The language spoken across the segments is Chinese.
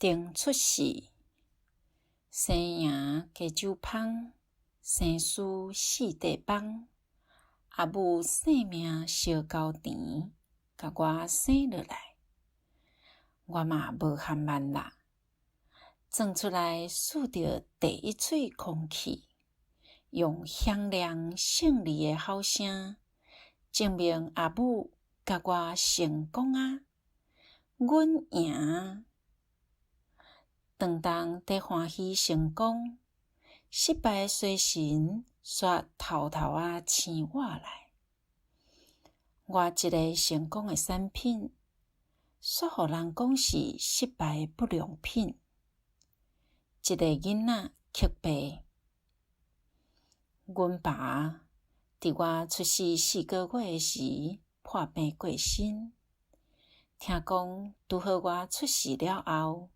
定出世，生赢加酒芳，生死四地帮。阿母性命烧到甜，甲我生落来，我嘛无含慢啦，装出来嗅着第一喙空气，用响亮胜利的吼声，证明阿母甲我成功啊！阮赢！当当在欢喜成功，失败的衰神却偷偷啊醒我来。我一个成功的产品，却互人讲是失败的不良品。一个囡仔刻白，阮爸伫我出世4个月时破病过身。听讲拄好我出世了后，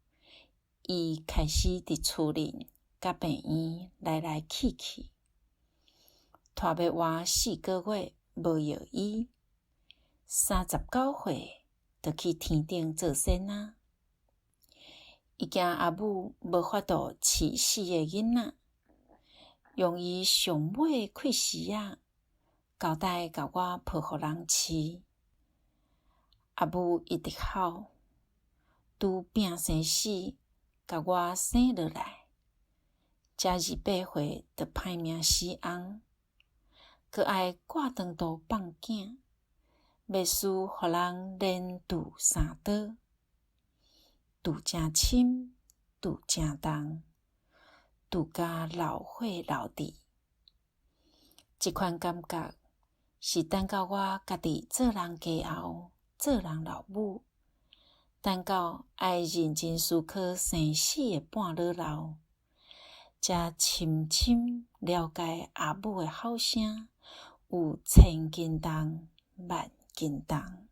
伊开始伫厝里甲病院来来去去，拖要我4个月无药医，39岁就去天顶做仙啊！伊惊阿母无法度饲4个囡仔，用伊上尾的血丝仔交代甲我抱互人饲。阿母一直哭，拄病生死，甲我生落来，才28岁就歹命死翁，佮爱挂肠肚放囝，要使互人连拄3刀，拄正深，拄正重，拄甲老火老底。这款感觉是等到我家己做人家后，做人老母，等到爱认真思考生死的半落后，才深深了解阿母的吼声有千斤重、万斤重。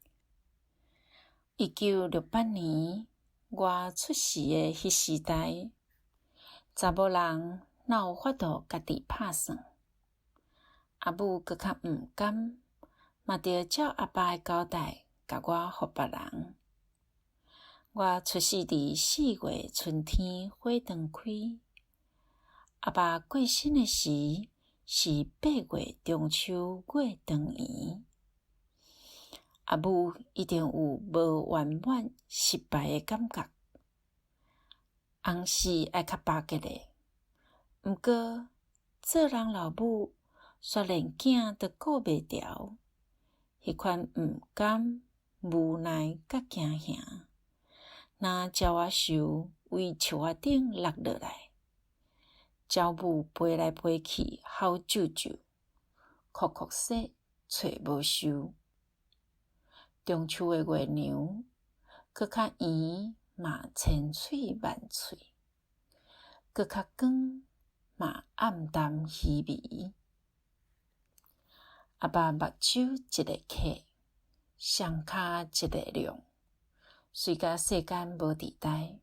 1968年我出世的迄时代，查某人哪有法度家己拍算？阿母搁较毋甘，嘛着照阿爸的交代，甲我互别人。我出世伫4月春天火灯开，阿爸过身的时是8月中秋月圆圆。阿母一定有无圆满失败的感觉，翁死爱较巴结的，毋过做人老母却连囝都顾袂牢，迄款毋甘、无奈甲惊吓，若照我受为树仔顶落落来，鸟母飞来飞去嚎啾啾，哭哭说找无收。中秋的月娘，搁较圆嘛千喙万喙，搁较光嘛暗淡稀微。阿爸目睭一个刻，双骹一个亮，随甲世间无地代，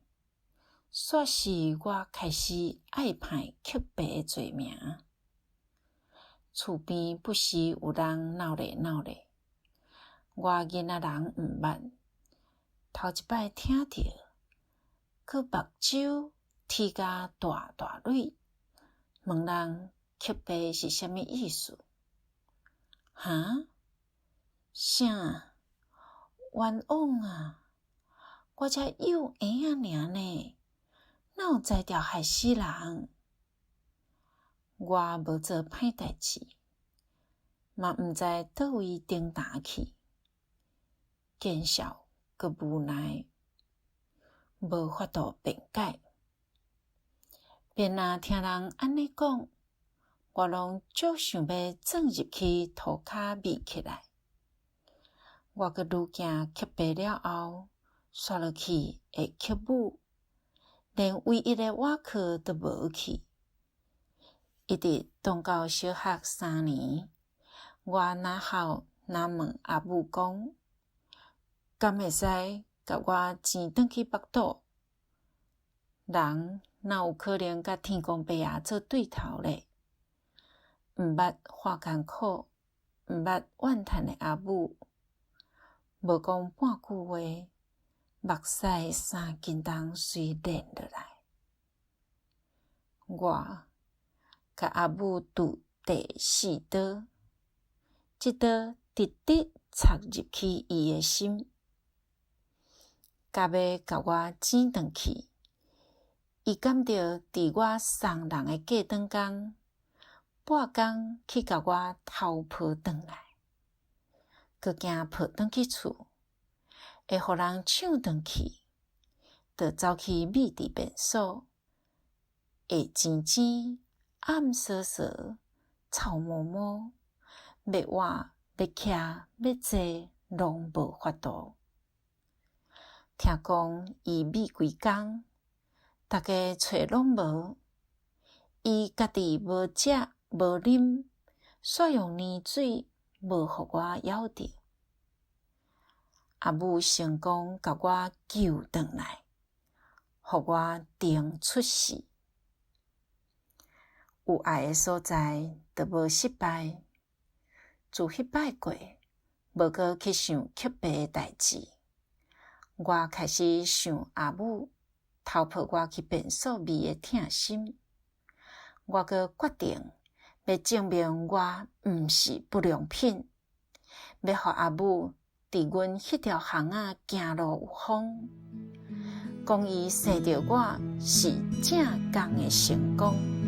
煞是我开始爱歹刻白的罪名。厝边不时有人闹咧闹咧，我囡仔人毋捌，头一摆听着，佮目睭啼甲大大蕊，问人刻白是啥物意思？哈？啥？冤枉啊！我才幼婴仔尔呢，哪有才调害死人？我无做歹代志，嘛毋知倒位顶担去，见笑佮无奈，无法度辩解。便若听人安尼讲，我拢足想要钻入去涂骹密起来。我佮愈惊刻白了后，刷落去会刻母，连唯一的外壳都无去。一直当到小学3年，我若哭若问阿母讲，敢会使甲我钱转去腹肚？人哪有可能甲天公伯爷做对头咧？毋捌化艰苦，毋捌怨叹的阿母，无讲半句话，目屎3斤重随连落来。我甲阿母拄第4刀，这刀直直插入去伊的心，甲要甲我剪断去。伊感到伫我送人的过长工，半工去甲我偷抱转来，佮惊抱转去厝，会互人抢转去，就走去秘伫便所，会静静、暗索索、臭摸摸，要换、要徛、要坐，拢无法度。听讲伊秘规工，逐个找拢无，伊家己无食无啉，煞用泥水无互我舀着。阿母成功甲我救转来，互我顶出世。有爱的所在，就无失败。自迄摆过，无阁去想曲白的代志。我开始想阿母偷抱我去便所味的疼心。我阁决定要证明我毋是不良品，要互阿母伫阮迄条巷仔行路有风，讲伊生着我是正港的成功。